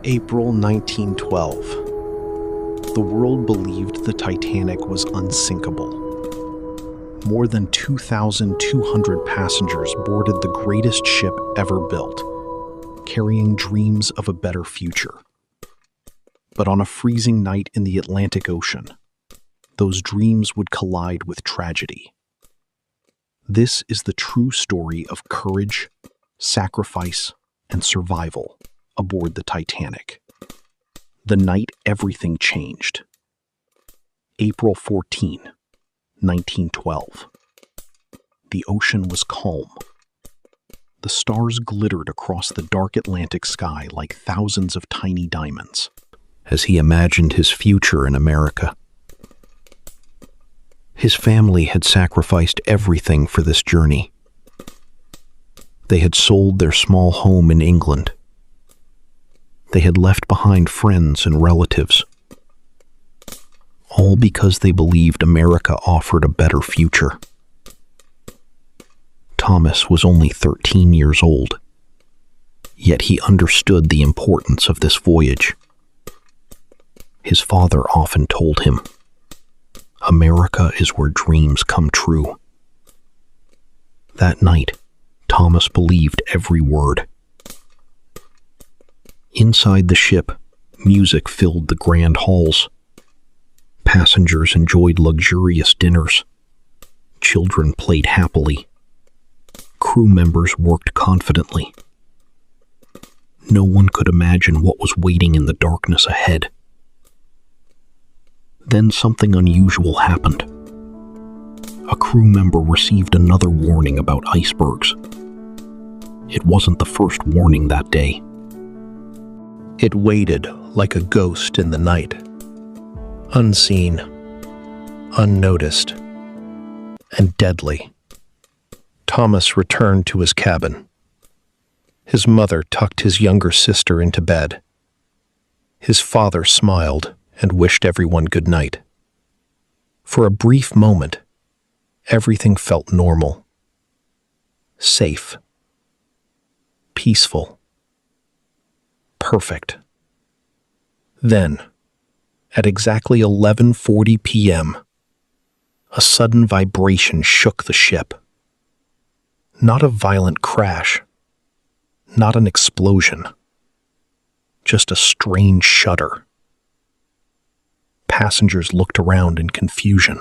April 1912. The world believed the Titanic was unsinkable. More than 2,200 passengers boarded the greatest ship ever built, carrying dreams of a better future. But on a freezing night in the Atlantic Ocean, those dreams would collide with tragedy. This is the true story of courage, sacrifice, and survival aboard the Titanic. The night everything changed. April 14, 1912. The ocean was calm. The stars glittered across the dark Atlantic sky like thousands of tiny diamonds, as he imagined his future in America. His family had sacrificed everything for this journey. They had sold their small home in England. They had left behind friends and relatives, all because they believed America offered a better future. Thomas was only 13 years old, yet he understood the importance of this voyage. His father often told him, "America is where dreams come true." That night, Thomas believed every word. Inside the ship, music filled the grand halls. Passengers enjoyed luxurious dinners. Children played happily. Crew members worked confidently. No one could imagine what was waiting in the darkness ahead. Then something unusual happened. A crew member received another warning about icebergs. It wasn't the first warning that day. It waited like a ghost in the night, unseen, unnoticed, and deadly. Thomas returned to his cabin. His mother tucked his younger sister into bed. His father smiled and wished everyone good night. For a brief moment, everything felt normal, safe, peaceful, perfect. Then, at exactly 11:40 p.m., a sudden vibration shook the ship. Not a violent crash, not an explosion, just a strange shudder. Passengers looked around in confusion.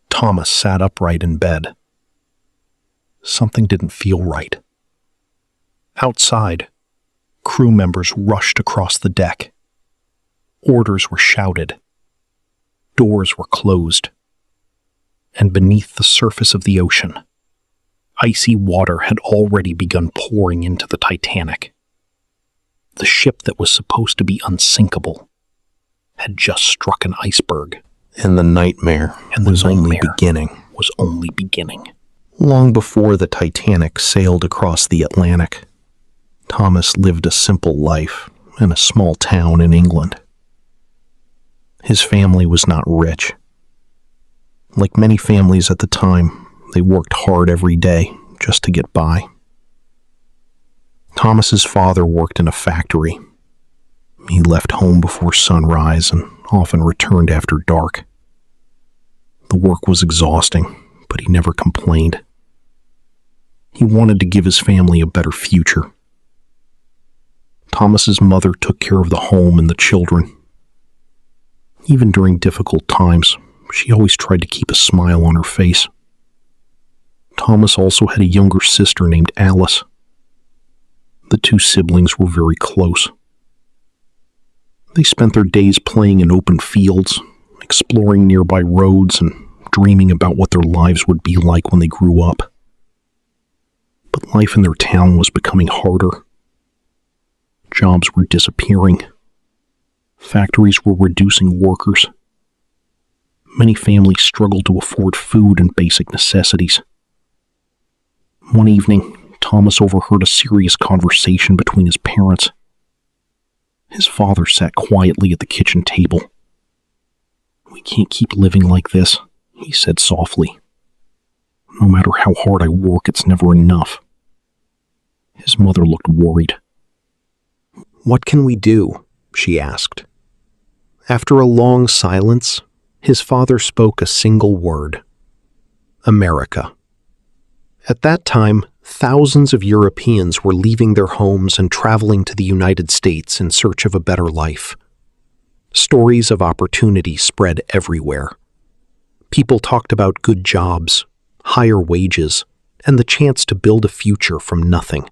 Thomas sat upright in bed. Something didn't feel right. Outside, crew members rushed across the deck. Orders were shouted. Doors were closed. And beneath the surface of the ocean, icy water had already begun pouring into the Titanic. The ship that was supposed to be unsinkable had just struck an iceberg, and the nightmare was only beginning. Long before the Titanic sailed across the Atlantic, Thomas lived a simple life in a small town in England. His family was not rich. Like many families at the time, they worked hard every day just to get by. Thomas's father worked in a factory. He left home before sunrise and often returned after dark. The work was exhausting, but he never complained. He wanted to give his family a better future. Thomas's mother took care of the home and the children. Even during difficult times, she always tried to keep a smile on her face. Thomas also had a younger sister named Alice. The two siblings were very close. They spent their days playing in open fields, exploring nearby roads, and dreaming about what their lives would be like when they grew up. But life in their town was becoming harder. Jobs were disappearing. Factories were reducing workers. Many families struggled to afford food and basic necessities. One evening, Thomas overheard a serious conversation between his parents. His father sat quietly at the kitchen table. "We can't keep living like this," he said softly. "No matter how hard I work, it's never enough." His mother looked worried. "What can we do?" she asked. After a long silence, his father spoke a single word: America. At that time, thousands of Europeans were leaving their homes and traveling to the United States in search of a better life. Stories of opportunity spread everywhere. People talked about good jobs, higher wages, and the chance to build a future from nothing.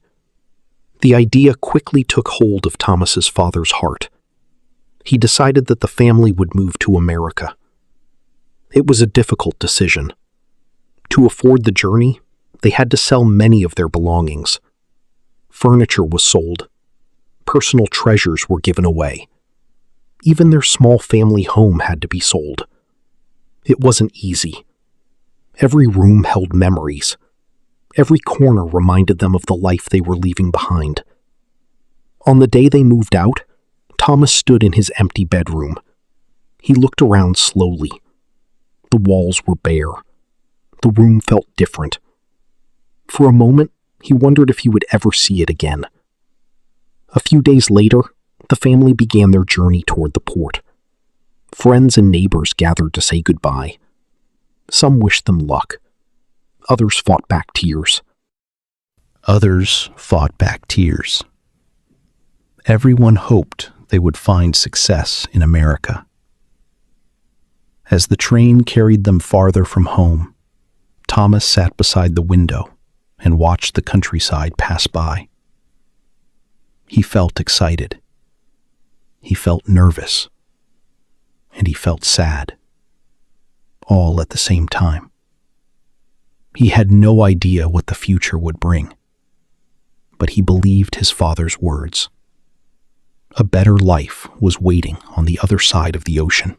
The idea quickly took hold of Thomas's father's heart. He decided that the family would move to America. It was a difficult decision. To afford the journey, they had to sell many of their belongings. Furniture was sold. Personal treasures were given away. Even their small family home had to be sold. It wasn't easy. Every room held memories. Every corner reminded them of the life they were leaving behind. On the day they moved out, Thomas stood in his empty bedroom. He looked around slowly. The walls were bare. The room felt different. For a moment, he wondered if he would ever see it again. A few days later, the family began their journey toward the port. Friends and neighbors gathered to say goodbye. Some wished them luck. Others fought back tears. Everyone hoped they would find success in America. As the train carried them farther from home, Thomas sat beside the window and watched the countryside pass by. He felt excited. He felt nervous. And he felt sad. All at the same time. He had no idea what the future would bring. But he believed his father's words. A better life was waiting on the other side of the ocean.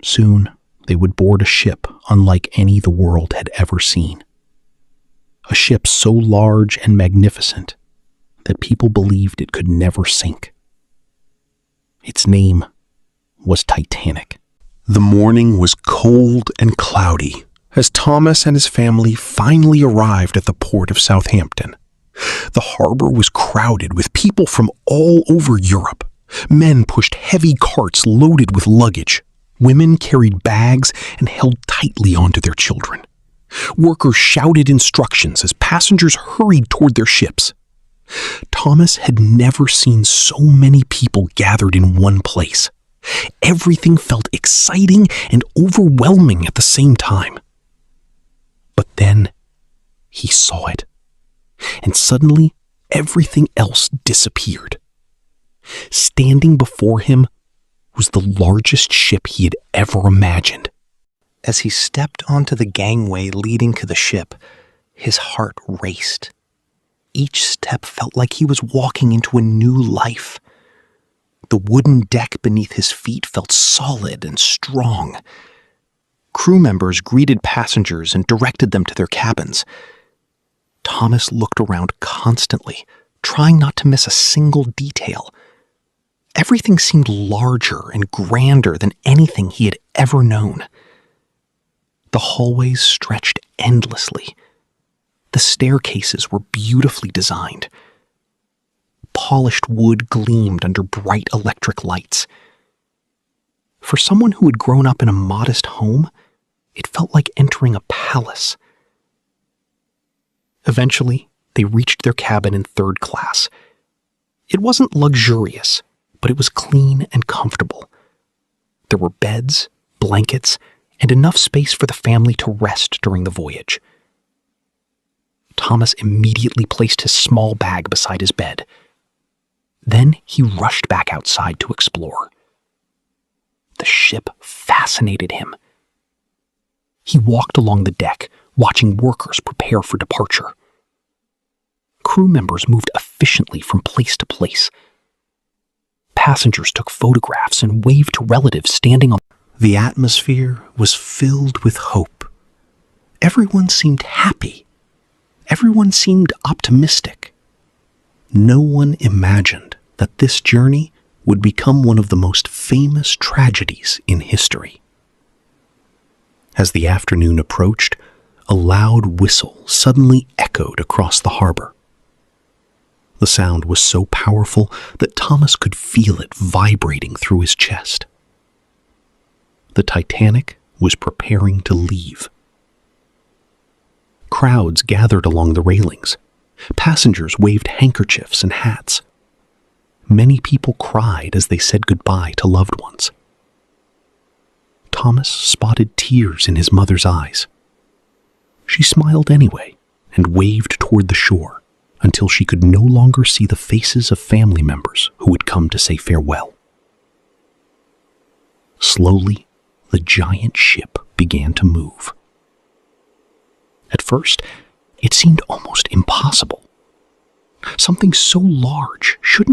Soon, they would board a ship unlike any the world had ever seen. A ship so large and magnificent that people believed it could never sink. Its name was Titanic. The morning was cold and cloudy as Thomas and his family finally arrived at the port of Southampton. The harbor was crowded with people from all over Europe. Men pushed heavy carts loaded with luggage. Women carried bags and held tightly onto their children. Workers shouted instructions as passengers hurried toward their ships. Thomas had never seen so many people gathered in one place. Everything felt exciting and overwhelming at the same time. But then he saw it, and suddenly everything else disappeared. Standing before him was the largest ship he had ever imagined. As he stepped onto the gangway leading to the ship, his heart raced. Each step felt like he was walking into a new life. The wooden deck beneath his feet felt solid and strong. Crew members greeted passengers and directed them to their cabins. Thomas looked around constantly, trying not to miss a single detail. Everything seemed larger and grander than anything he had ever known. The hallways stretched endlessly. The staircases were beautifully designed. Polished wood gleamed under bright electric lights. For someone who had grown up in a modest home, it felt like entering a palace. Eventually, they reached their cabin in third class. It wasn't luxurious, but it was clean and comfortable. There were beds, blankets, and enough space for the family to rest during the voyage. Thomas immediately placed his small bag beside his bed. Then he rushed back outside to explore. The ship fascinated him. He walked along the deck, watching workers prepare for departure. Crew members moved efficiently from place to place. Passengers took photographs and waved to relatives standing on. The atmosphere was filled with hope. Everyone seemed happy. Everyone seemed optimistic. No one imagined that this journey would become one of the most famous tragedies in history. As the afternoon approached, a loud whistle suddenly echoed across the harbor. The sound was so powerful that Thomas could feel it vibrating through his chest. The Titanic was preparing to leave. Crowds gathered along the railings. Passengers waved handkerchiefs and hats. Many people cried as they said goodbye to loved ones. Thomas spotted tears in his mother's eyes. She smiled anyway and waved toward the shore until she could no longer see the faces of family members who would come to say farewell. Slowly, the giant ship began to move. At first, it seemed almost impossible. Something so large shouldn't